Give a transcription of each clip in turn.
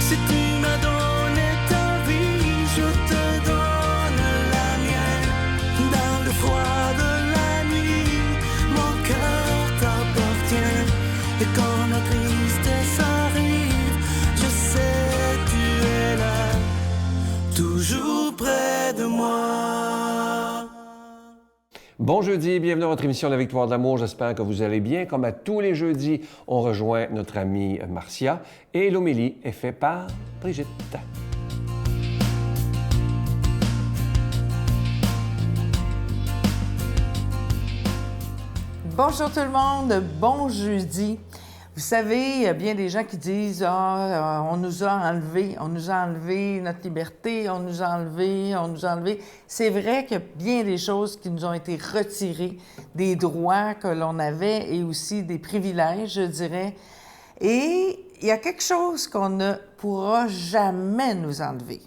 Si tu m'as donné ta vie, je te donne la mienne. Dans le froid de la nuit, mon cœur t'appartient. Et quand la tristesse arrive, je sais tu es là, toujours près de moi. Bon jeudi, bienvenue à votre émission La Victoire de l'amour. J'espère que vous allez bien. Comme à tous les jeudis, on rejoint notre amie Marcia et l'homélie est faite par Brigitte. Bonjour tout le monde, bon jeudi. Vous savez, il y a bien des gens qui disent « Ah, on nous a enlevé notre liberté, on nous a enlevé. » C'est vrai qu'il y a bien des choses qui nous ont été retirées, des droits que l'on avait et aussi des privilèges, je dirais. Et il y a quelque chose qu'on ne pourra jamais nous enlever.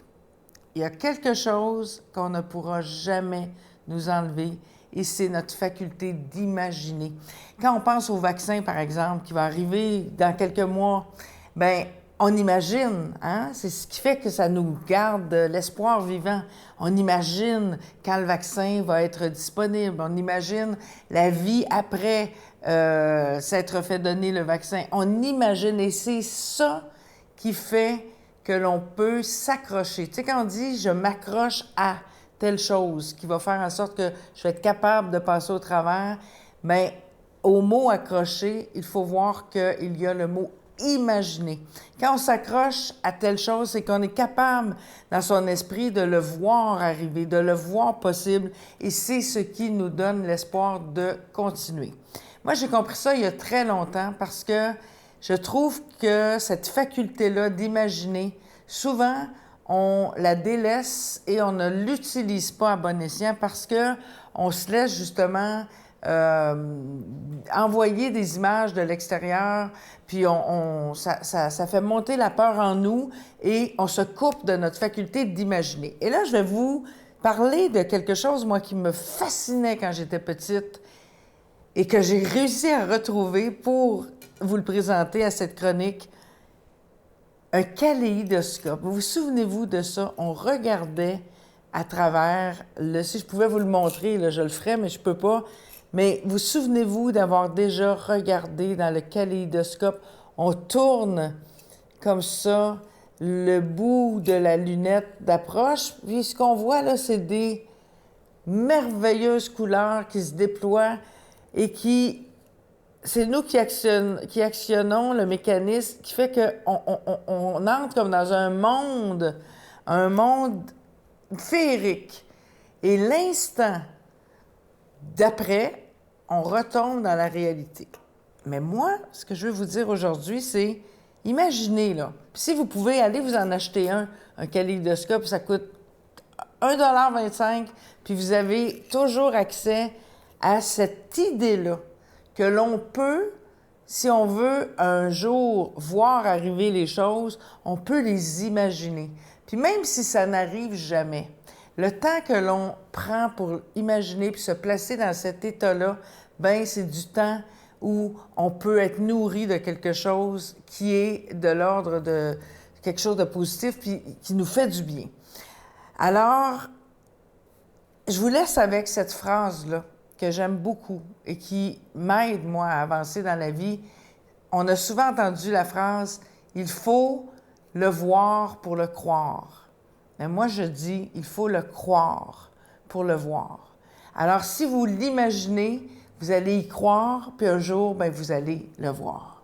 Il y a quelque chose qu'on ne pourra jamais nous enlever. Et c'est notre faculté d'imaginer. Quand on pense au vaccin, par exemple, qui va arriver dans quelques mois, bien, on imagine, hein? C'est ce qui fait que ça nous garde l'espoir vivant. On imagine quand le vaccin va être disponible. On imagine la vie après s'être fait donner le vaccin. On imagine, et c'est ça qui fait que l'on peut s'accrocher. Tu sais, quand on dit « je m'accroche à », telle chose qui va faire en sorte que je vais être capable de passer au travers, bien, au mot « accrocher », il faut voir qu'il y a le mot « imaginer ». Quand on s'accroche à telle chose, c'est qu'on est capable, dans son esprit, de le voir arriver, de le voir possible, et c'est ce qui nous donne l'espoir de continuer. Moi, j'ai compris ça il y a très longtemps parce que je trouve que cette faculté-là d'imaginer, souvent, on la délaisse et on ne l'utilise pas à bon escient parce qu'on se laisse justement envoyer des images de l'extérieur, puis ça fait monter la peur en nous et on se coupe de notre faculté d'imaginer. Et là, je vais vous parler de quelque chose, moi, qui me fascinait quand j'étais petite et que j'ai réussi à retrouver pour vous le présenter à cette chronique. Un kaléidoscope. Vous souvenez-vous de ça? On regardait à travers si je pouvais vous le montrer, là, je le ferais, mais je peux pas. Mais vous souvenez-vous d'avoir déjà regardé dans le kaléidoscope? On tourne comme ça le bout de la lunette d'approche. Puis ce qu'on voit là, c'est des merveilleuses couleurs qui se déploient et c'est nous qui actionnons le mécanisme qui fait qu'on entre comme dans un monde féerique. Et l'instant d'après, on retombe dans la réalité. Mais moi, ce que je veux vous dire aujourd'hui, c'est imaginez, là. Puis si vous pouvez aller vous en acheter un kaléidoscope, ça coûte 1,25 $, puis vous avez toujours accès à cette idée-là que l'on peut, si on veut un jour voir arriver les choses, on peut les imaginer. Puis même si ça n'arrive jamais, le temps que l'on prend pour imaginer puis se placer dans cet état-là, bien, c'est du temps où on peut être nourri de quelque chose qui est de l'ordre de quelque chose de positif puis qui nous fait du bien. Alors, je vous laisse avec cette phrase-là que j'aime beaucoup et qui m'aide, moi, à avancer dans la vie. On a souvent entendu la phrase « il faut le voir pour le croire ». Mais moi, je dis « il faut le croire pour le voir ». Alors, si vous l'imaginez, vous allez y croire, puis un jour, bien, vous allez le voir.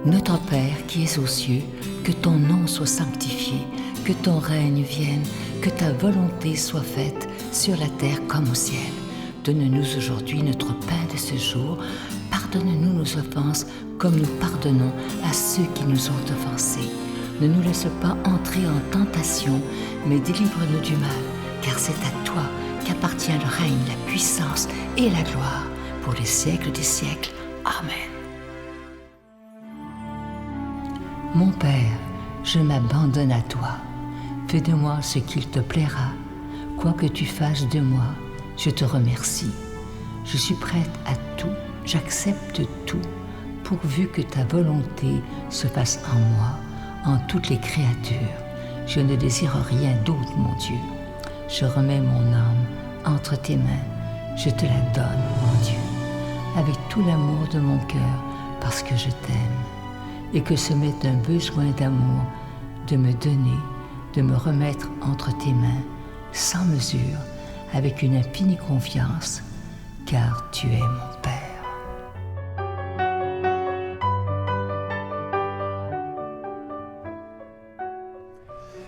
Notre Père qui es aux cieux, que ton nom soit sanctifié, que ton règne vienne, que ta volonté soit faite sur la terre comme au ciel. Donne-nous aujourd'hui notre pain de ce jour. Pardonne-nous nos offenses comme nous pardonnons à ceux qui nous ont offensés. Ne nous laisse pas entrer en tentation, mais délivre-nous du mal, car c'est à toi qu'appartient le règne, la puissance et la gloire pour les siècles des siècles. Amen. Mon Père, je m'abandonne à toi. Fais de moi ce qu'il te plaira. Quoi que tu fasses de moi, je te remercie. Je suis prête à tout, j'accepte tout, pourvu que ta volonté se fasse en moi, en toutes les créatures. Je ne désire rien d'autre, mon Dieu. Je remets mon âme entre tes mains. Je te la donne, mon Dieu, avec tout l'amour de mon cœur, parce que je t'aime, et que ce m'est un besoin d'amour de me donner, de me remettre entre tes mains, sans mesure, avec une infinie confiance, car tu es mon Père.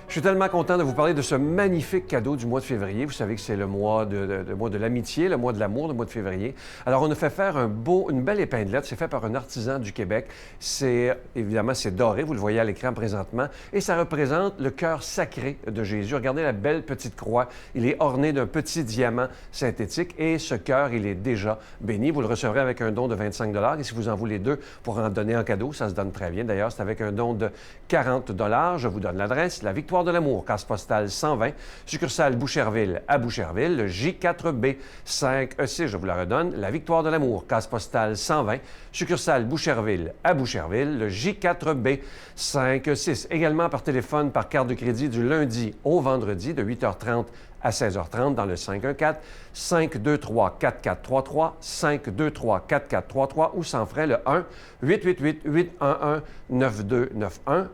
Je suis tellement content de vous parler de ce magnifique cadeau du mois de février. Vous savez que c'est le mois de l'amitié, le mois de l'amour, le mois de février. Alors, on a fait faire une belle épinglette. C'est fait par un artisan du Québec. Évidemment, c'est doré. Vous le voyez à l'écran présentement. Et ça représente le cœur sacré de Jésus. Regardez la belle petite croix. Il est orné d'un petit diamant synthétique. Et ce cœur, il est déjà béni. Vous le recevrez avec un don de 25 $. Et si vous en voulez 2 pour en donner en cadeau, ça se donne très bien. D'ailleurs, c'est avec un don de 40 $. Je vous donne l'adresse. La Victoire de l'amour, case postale 120, succursale Boucherville à Boucherville, le J4B 5E6, je vous la redonne, la Victoire de l'amour, case postale 120, succursale Boucherville à Boucherville, le J4B 5E6. Également par téléphone, par carte de crédit du lundi au vendredi de 8h30 à 16h30 dans le 514-523-4433, 523-4433 ou sans frais le 1-888-811-9291,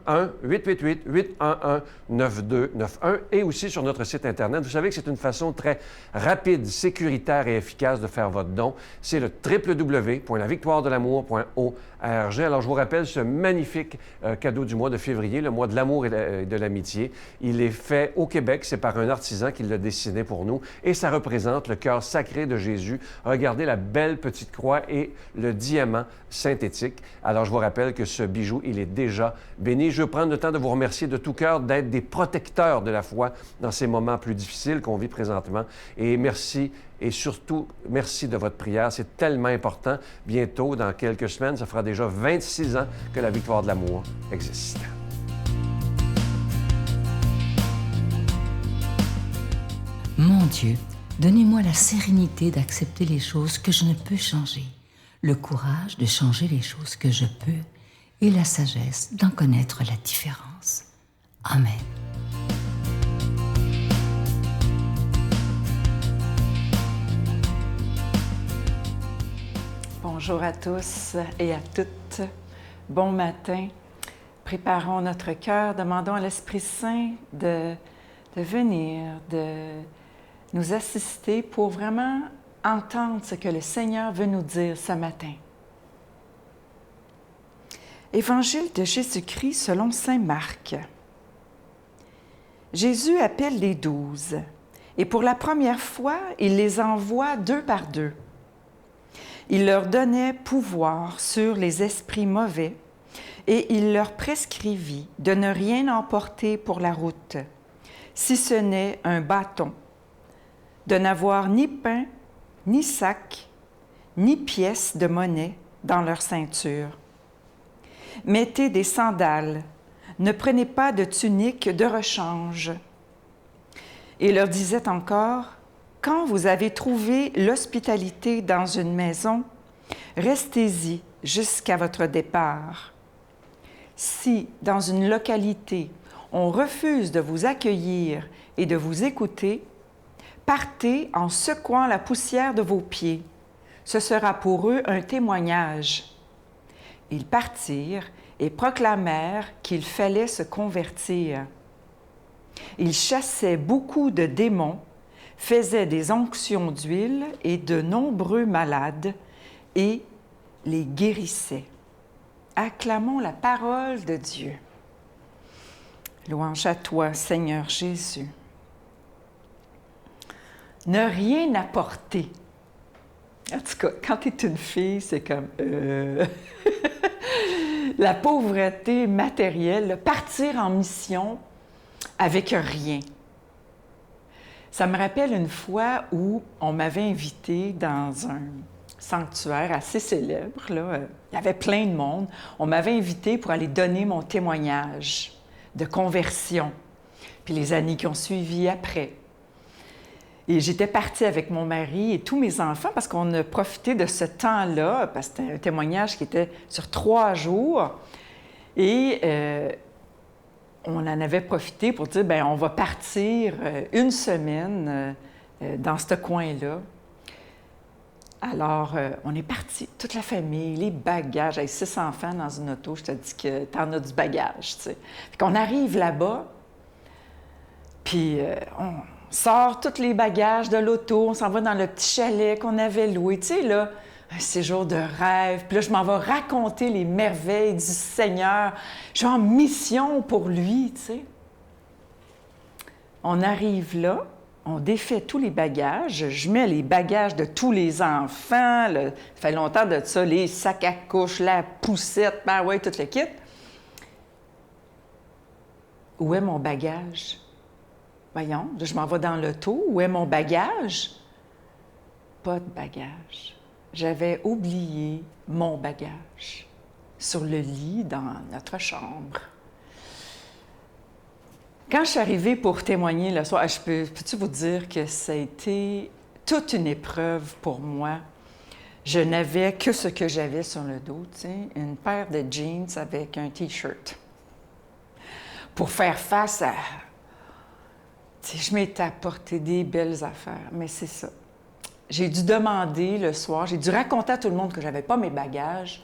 1-888-811-9291 et aussi sur notre site Internet. Vous savez que c'est une façon très rapide, sécuritaire et efficace de faire votre don. C'est le www.lavictoiredelamour.org. Alors, je vous rappelle ce magnifique cadeau du mois de février, le mois de l'amour et de l'amitié. Il est fait au Québec, c'est par un artisan qui l'a dessiné pour nous et ça représente le cœur sacré de Jésus. Regardez la belle petite croix et le diamant synthétique. Alors, je vous rappelle que ce bijou, il est déjà béni. Je veux prendre le temps de vous remercier de tout cœur d'être des protecteurs de la foi dans ces moments plus difficiles qu'on vit présentement. Et merci. Et surtout, merci de votre prière. C'est tellement important. Bientôt, dans quelques semaines, ça fera déjà 26 ans que la Victoire de l'amour existe. Mon Dieu, donnez-moi la sérénité d'accepter les choses que je ne peux changer, le courage de changer les choses que je peux et la sagesse d'en connaître la différence. Amen. Bonjour à tous et à toutes. Bon matin. Préparons notre cœur. Demandons à l'Esprit Saint de venir, de nous assister pour vraiment entendre ce que le Seigneur veut nous dire ce matin. Évangile de Jésus-Christ selon saint Marc. Jésus appelle les 12 et pour la première fois, il les envoie 2 par 2. Il leur donnait pouvoir sur les esprits mauvais et il leur prescrivit de ne rien emporter pour la route, si ce n'est un bâton, de n'avoir ni pain, ni sac, ni pièces de monnaie dans leur ceinture. Mettez des sandales, ne prenez pas de tunique de rechange. Et leur disait encore, quand vous avez trouvé l'hospitalité dans une maison, restez-y jusqu'à votre départ. Si, dans une localité, on refuse de vous accueillir et de vous écouter, partez en secouant la poussière de vos pieds. Ce sera pour eux un témoignage. Ils partirent et proclamèrent qu'il fallait se convertir. Ils chassaient beaucoup de démons, faisaient des onctions d'huile et de nombreux malades et les guérissaient. Acclamons la parole de Dieu. Louange à toi, Seigneur Jésus. Ne rien apporter. En tout cas, quand tu es une fille, c'est comme... La pauvreté matérielle, partir en mission avec rien. Ça me rappelle une fois où on m'avait invité dans un sanctuaire assez célèbre. Là. Il y avait plein de monde. On m'avait invité pour aller donner mon témoignage de conversion. Puis les années qui ont suivi après. Et j'étais partie avec mon mari et tous mes enfants parce qu'on a profité de ce temps-là, parce que c'était un témoignage qui était sur 3 jours. Et on en avait profité pour dire, bien, on va partir une semaine dans ce coin-là. Alors, on est parti, toute la famille, les bagages. Avec 6 enfants dans une auto, je te dis que t'en as du bagage, tu sais. Fait qu'on arrive là-bas, puis on sort tous les bagages de l'auto, on s'en va dans le petit chalet qu'on avait loué, tu sais, là, un séjour de rêve. Puis là, je m'en vais raconter les merveilles du Seigneur. Je suis en mission pour lui, tu sais. On arrive là. On défait tous les bagages. Je mets les bagages de tous les enfants. Ça fait longtemps de ça, les sacs à couches, la poussette, ben ouais, tout le kit. Où est mon bagage? Voyons, je m'en vais dans l'auto. Où est mon bagage? Pas de bagage. J'avais oublié mon bagage sur le lit dans notre chambre. Quand je suis arrivée pour témoigner le soir, peux-tu vous dire que ça a été toute une épreuve pour moi. Je n'avais que ce que j'avais sur le dos, tu sais, une paire de jeans avec un T-shirt. Pour faire face à... Tu sais, je m'étais apporté des belles affaires, mais c'est ça. J'ai dû demander le soir, j'ai dû raconter à tout le monde que je n'avais pas mes bagages,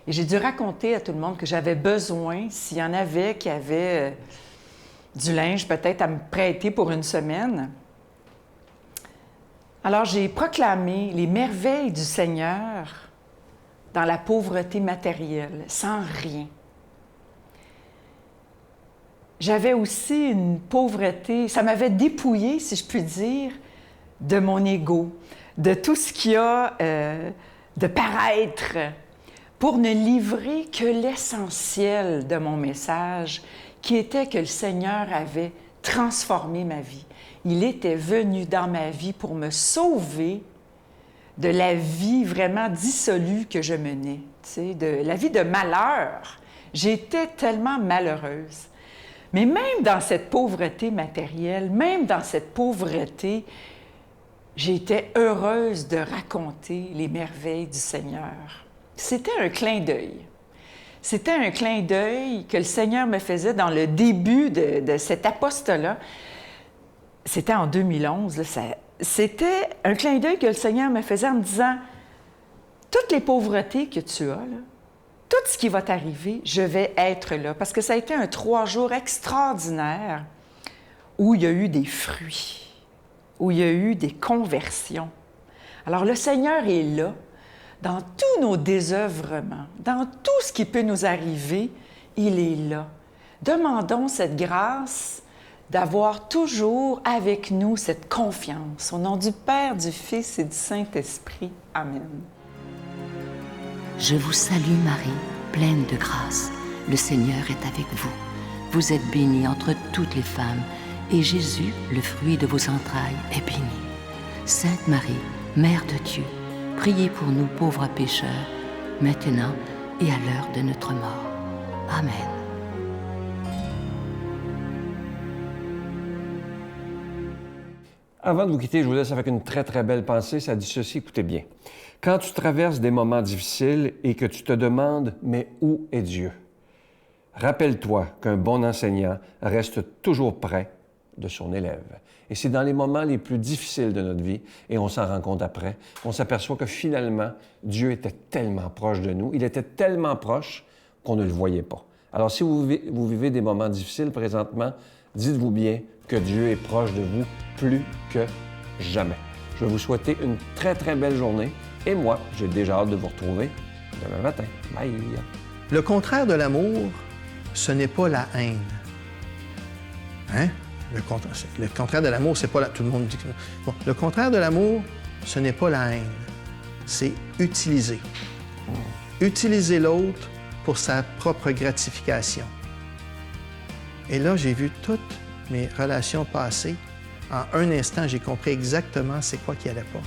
et j'ai dû raconter à tout le monde que j'avais besoin, s'il y en avait qui avaient... du linge peut-être à me prêter pour une semaine. Alors, j'ai proclamé les merveilles du Seigneur dans la pauvreté matérielle, sans rien. J'avais aussi une pauvreté, ça m'avait dépouillée, si je puis dire, de mon ego, de tout ce qu'il y a de paraître, pour ne livrer que l'essentiel de mon message, qui était que le Seigneur avait transformé ma vie. Il était venu dans ma vie pour me sauver de la vie vraiment dissolue que je menais, tu sais, de la vie de malheur. J'étais tellement malheureuse. Mais même dans cette pauvreté matérielle, même dans cette pauvreté, j'étais heureuse de raconter les merveilles du Seigneur. C'était un clin d'œil. C'était un clin d'œil que le Seigneur me faisait dans le début de cet apostolat. C'était en 2011. Là, c'était un clin d'œil que le Seigneur me faisait en me disant « Toutes les pauvretés que tu as, là, tout ce qui va t'arriver, je vais être là. » Parce que ça a été un 3 jours extraordinaire où il y a eu des fruits, où il y a eu des conversions. Alors, le Seigneur est là. Dans tous nos désœuvrements, dans tout ce qui peut nous arriver, il est là. Demandons cette grâce d'avoir toujours avec nous cette confiance. Au nom du Père, du Fils et du Saint-Esprit. Amen. Je vous salue Marie, pleine de grâce. Le Seigneur est avec vous. Vous êtes bénie entre toutes les femmes, et Jésus, le fruit de vos entrailles, est béni. Sainte Marie, Mère de Dieu, priez pour nous pauvres pécheurs, maintenant et à l'heure de notre mort. Amen. Avant de vous quitter, je vous laisse avec une très, très belle pensée. Ça dit ceci, écoutez bien. Quand tu traverses des moments difficiles et que tu te demandes « Mais où est Dieu? » Rappelle-toi qu'un bon enseignant reste toujours près de son élève. Et c'est dans les moments les plus difficiles de notre vie, et on s'en rend compte après, on s'aperçoit que finalement, Dieu était tellement proche de nous, il était tellement proche qu'on ne le voyait pas. Alors si vous vivez des moments difficiles présentement, dites-vous bien que Dieu est proche de vous plus que jamais. Je vais vous souhaiter une très, très belle journée, et moi, j'ai déjà hâte de vous retrouver demain matin. Bye! Le contraire de l'amour, ce n'est pas la haine. Hein? Le contraire de l'amour, c'est pas la... Tout le monde dit que... Bon, le contraire de l'amour, ce n'est pas la haine. C'est utiliser. Utiliser l'autre pour sa propre gratification. Et là, j'ai vu toutes mes relations passées. En un instant, j'ai compris exactement c'est quoi qui allait pas.